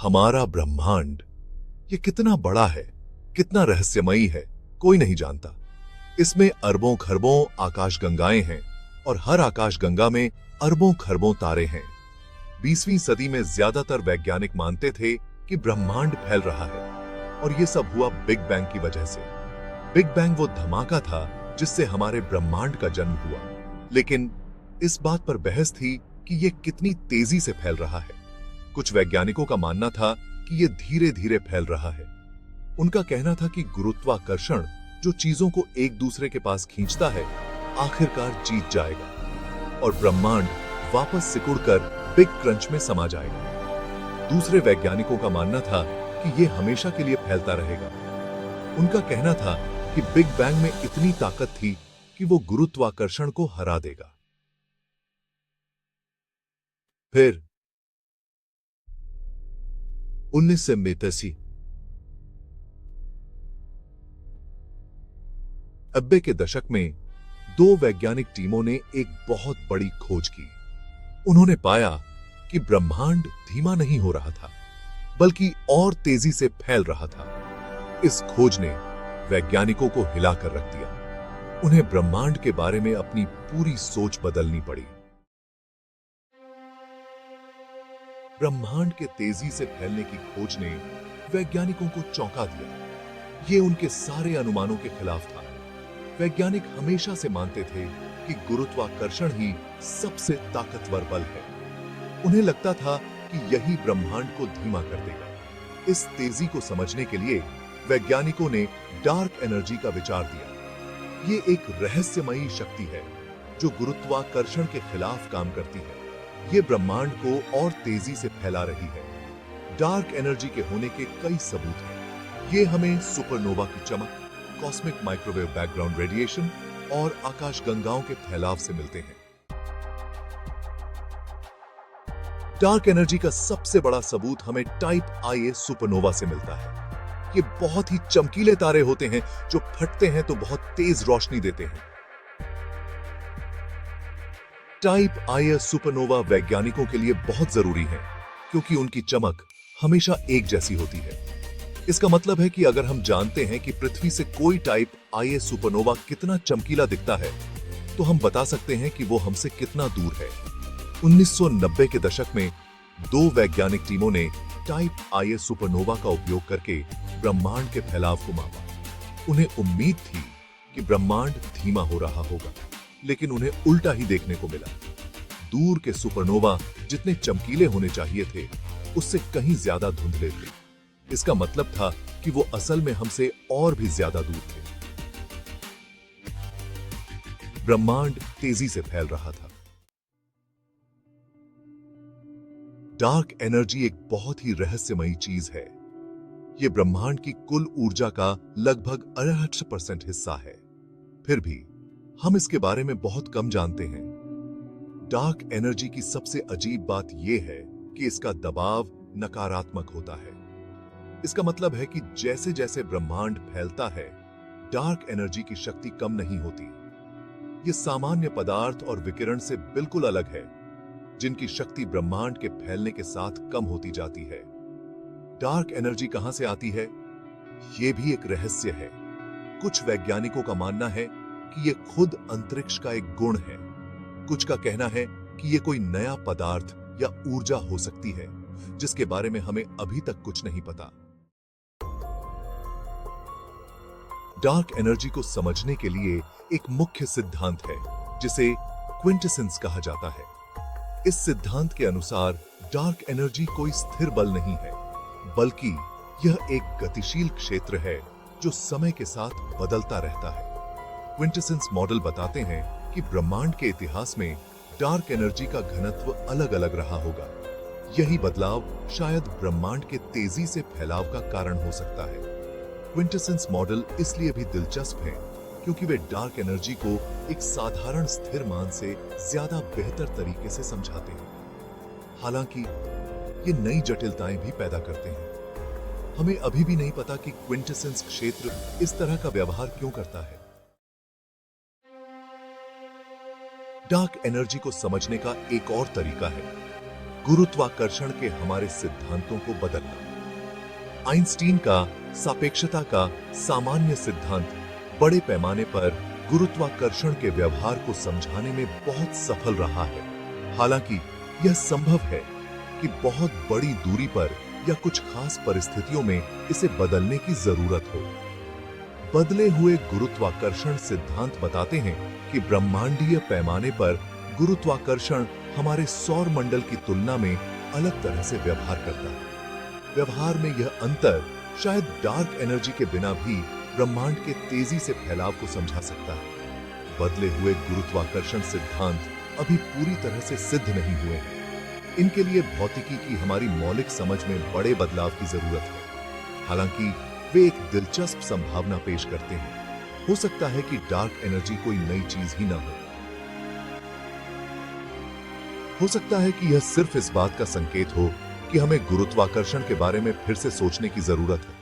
हमारा ब्रह्मांड ये कितना बड़ा है, कितना रहस्यमयी है, कोई नहीं जानता। इसमें अरबों खरबों आकाशगंगाएं हैं और हर आकाशगंगा में अरबों खरबों तारे हैं। 20वीं सदी में ज्यादातर वैज्ञानिक मानते थे कि ब्रह्मांड फैल रहा है और ये सब हुआ बिग बैंग की वजह से। बिग बैंग वो धमाका था जिससे हमारे ब्रह्मांड का जन्म हुआ, लेकिन इस बात पर बहस थी कि ये कितनी तेजी से फैल रहा है। कुछ वैज्ञानिकों का मानना था कि ये धीरे धीरे फैल रहा है। उनका कहना था कि गुरुत्वाकर्षण जो चीजों को एक दूसरे के पास खींचता है, आखिरकार जीत जाएगा और ब्रह्मांड वापस सिकुड़कर बिग क्रंच में समा जाएगा। दूसरे वैज्ञानिकों का मानना था कि ये हमेशा के लिए फैलता रहेगा। उनका कहना था कि बिग बैंग में इतनी ताकत थी कि वो गुरुत्वाकर्षण को हरा देगा। फिर 1989 90 के दशक में दो वैज्ञानिक टीमों ने एक बहुत बड़ी खोज की। उन्होंने पाया कि ब्रह्मांड धीमा नहीं हो रहा था, बल्कि और तेजी से फैल रहा था। इस खोज ने वैज्ञानिकों को हिलाकर रख दिया। उन्हें ब्रह्मांड के बारे में अपनी पूरी सोच बदलनी पड़ी। ब्रह्मांड के तेजी से फैलने की खोज ने वैज्ञानिकों को चौंका दिया। ये उनके सारे अनुमानों के खिलाफ था। वैज्ञानिक हमेशा से मानते थे कि गुरुत्वाकर्षण ही सबसे ताकतवर बल है। उन्हें लगता था कि यही ब्रह्मांड को धीमा कर देगा। इस तेजी को समझने के लिए वैज्ञानिकों ने डार्क एनर्जी का विचार दिया। ये एक रहस्यमयी शक्ति है जो गुरुत्वाकर्षण के खिलाफ काम करती है। ये ब्रह्मांड को और तेजी से फैला रही है। डार्क एनर्जी के होने के कई सबूत हैं। ये हमें सुपरनोवा की चमक, कॉस्मिक माइक्रोवेव बैकग्राउंड रेडिएशन और आकाशगंगाओं के फैलाव से मिलते हैं। डार्क एनर्जी का सबसे बड़ा सबूत हमें टाइप IA सुपरनोवा से मिलता है। ये बहुत ही चमकीले तारे होते हैं जो फटते हैं तो बहुत तेज रोशनी देते हैं। टाइप IA सुपरनोवा वैज्ञानिकों के लिए बहुत जरूरी है क्योंकि उनकी चमक हमेशा एक जैसी होती है। इसका मतलब है कि अगर हम जानते हैं कि पृथ्वी से कोई टाइप IA सुपरनोवा कितना चमकीला दिखता है, तो हम बता सकते हैं कि वो हमसे कितना दूर है। 1990 के दशक में दो वैज्ञानिक टीमों ने टाइप IA सुपरनोवा का उपयोग करके ब्रह्मांड के फैलाव को मापा। उन्हें उम्मीद थी कि ब्रह्मांड धीमा हो रहा होगा, लेकिन उन्हें उल्टा ही देखने को मिला। दूर के सुपरनोवा जितने चमकीले होने चाहिए थे, उससे कहीं ज्यादा धुंधले थे। इसका मतलब था कि वो असल में हमसे और भी ज्यादा दूर थे। ब्रह्मांड तेजी से फैल रहा था। डार्क एनर्जी एक बहुत ही रहस्यमयी चीज है। यह ब्रह्मांड की कुल ऊर्जा का लगभग 68% हिस्सा है। फिर भी हम इसके बारे में बहुत कम जानते हैं। डार्क एनर्जी की सबसे अजीब बात यह है कि इसका दबाव नकारात्मक होता है। इसका मतलब है कि जैसे जैसे ब्रह्मांड फैलता है, डार्क एनर्जी की शक्ति कम नहीं होती। यह सामान्य पदार्थ और विकिरण से बिल्कुल अलग है, जिनकी शक्ति ब्रह्मांड के फैलने के साथ कम होती जाती है। डार्क एनर्जी कहां से आती है, यह भी एक रहस्य है। कुछ वैज्ञानिकों का मानना है कि यह खुद अंतरिक्ष का एक गुण है। कुछ का कहना है कि यह कोई नया पदार्थ या ऊर्जा हो सकती है, जिसके बारे में हमें अभी तक कुछ नहीं पता। डार्क एनर्जी को समझने के लिए एक मुख्य सिद्धांत है, जिसे क्विंटेसेंस कहा जाता है। इस सिद्धांत के अनुसार डार्क एनर्जी कोई स्थिर बल नहीं है, बल्कि यह एक गतिशील क्षेत्र है जो समय के साथ बदलता रहता है। क्विंटेसेंस मॉडल बताते हैं कि ब्रह्मांड के इतिहास में डार्क एनर्जी का घनत्व अलग अलग रहा होगा। यही बदलाव शायद ब्रह्मांड के तेजी से फैलाव का कारण हो सकता है। क्विंटेसेंस मॉडल इसलिए भी दिलचस्प है क्योंकि वे डार्क एनर्जी को एक साधारण स्थिर मान से ज्यादा बेहतर तरीके से समझाते हैं। हालांकि ये नई जटिलताएं भी पैदा करते हैं। हमें अभी भी नहीं पता कि क्विंटेसेंस क्षेत्र इस तरह का व्यवहार क्यों करता है। डार्क एनर्जी को समझने का एक और तरीका है गुरुत्वाकर्षण के हमारे सिद्धांतों को बदलना। आइंस्टीन का सापेक्षता का सामान्य सिद्धांत बड़े पैमाने पर गुरुत्वाकर्षण के व्यवहार को समझाने में बहुत सफल रहा है। हालांकि यह संभव है कि बहुत बड़ी दूरी पर या कुछ खास परिस्थितियों में इसे बदलने की जरूरत हो। बदले हुए गुरुत्वाकर्षण सिद्धांत बताते हैं कि ब्रह्मांडीय पैमाने पर गुरुत्वाकर्षण हमारे सौर मंडल की तुलना में अलग तरह से व्यवहार करता है। व्यवहार में यह अंतर शायद डार्क एनर्जी के बिना भी ब्रह्मांड के तेजी से फैलाव को समझा सकता है। बदले हुए गुरुत्वाकर्षण सिद्धांत अभी पूरी तरह से सिद्ध नहीं हुए हैं। इनके लिए भौतिकी की हमारी मौलिक समझ में बड़े बदलाव की जरूरत है। हालांकि वे एक दिलचस्प संभावना पेश करते हैं। हो सकता है कि डार्क एनर्जी कोई नई चीज ही ना हो सकता है कि यह सिर्फ इस बात का संकेत हो कि हमें गुरुत्वाकर्षण के बारे में फिर से सोचने की जरूरत है।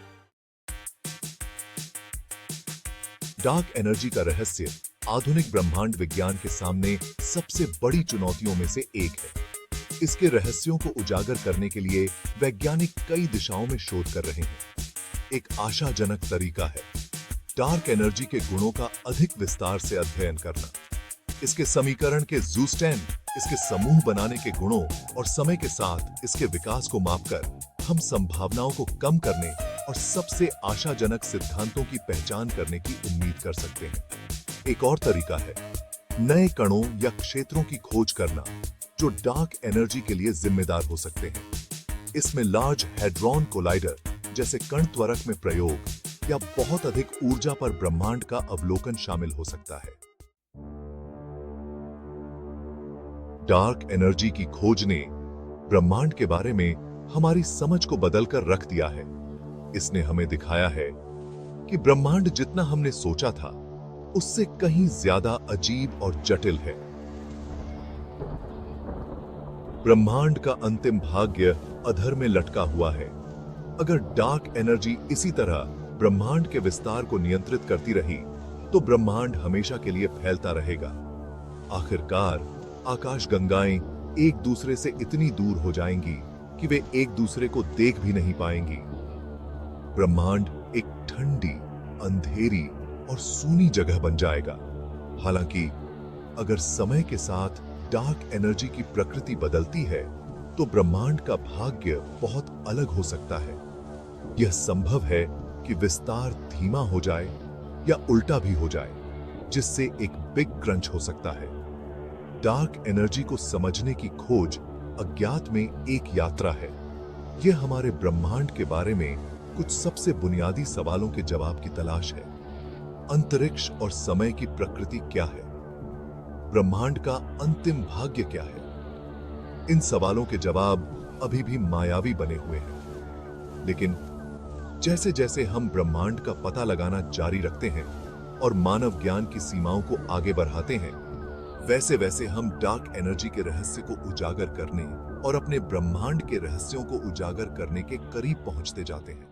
डार्क एनर्जी का रहस्य आधुनिक ब्रह्मांड विज्ञान के सामने सबसे बड़ी चुनौतियों में से एक है। इसके रहस्यों को उजागर करने के लिए वैज्ञानिक कई दिशाओं में शोध कर रहे हैं। एक आशाजनक तरीका है डार्क एनर्जी के गुणों का अधिक विस्तार से अध्ययन करना। इसके समीकरण के ज़ूस्टैन, इसके समूह बनाने के गुणों और समय के साथ इसके विकास को मापकर हम संभावनाओं को कम करने और सबसे आशाजनक सिद्धांतों की पहचान करने की उम्मीद कर सकते हैं। एक और तरीका है नए कणों या क्षेत्रों की खोज करना जो डार्क एनर्जी के लिए जिम्मेदार हो सकते हैं। इसमें लार्ज हैड्रॉन कोलाइडर जैसे कण त्वरक में प्रयोग या बहुत अधिक ऊर्जा पर ब्रह्मांड का अवलोकन शामिल हो सकता है। डार्क एनर्जी की खोज ने ब्रह्मांड के बारे में हमारी समझ को बदलकर रख दिया है। इसने हमें दिखाया है कि ब्रह्मांड जितना हमने सोचा था उससे कहीं ज्यादा अजीब और जटिल है। ब्रह्मांड का अंतिम भाग्य अधर में लटका हुआ है। अगर डार्क एनर्जी इसी तरह ब्रह्मांड के विस्तार को नियंत्रित करती रही तो ब्रह्मांड हमेशा के लिए फैलता रहेगा। आखिरकार आकाशगंगाएं एक दूसरे से इतनी दूर हो जाएंगी कि वे एक दूसरे को देख भी नहीं पाएंगी। ब्रह्मांड एक ठंडी, अंधेरी और सूनी जगह बन जाएगा। हालांकि अगर समय के साथ डार्क एनर्जी की प्रकृति बदलती है तो ब्रह्मांड का भाग्य बहुत अलग हो सकता है। यह संभव है कि विस्तार धीमा हो जाए या उल्टा भी हो जाए, जिससे एक बिग क्रंच हो सकता है। डार्क एनर्जी को समझने की खोज अज्ञात में एक यात्रा है। यह हमारे ब्रह्मांड के बारे में कुछ सबसे बुनियादी सवालों के जवाब की तलाश है। अंतरिक्ष और समय की प्रकृति क्या है? ब्रह्मांड का अंतिम भाग्य क्या है? इन सवालों के जवाब अभी भी मायावी बने हुए हैं। लेकिन जैसे जैसे हम ब्रह्मांड का पता लगाना जारी रखते हैं और मानव ज्ञान की सीमाओं को आगे बढ़ाते हैं, वैसे वैसे हम डार्क एनर्जी के रहस्य को उजागर करने और अपने ब्रह्मांड के रहस्यों को उजागर करने के करीब पहुंचते जाते हैं।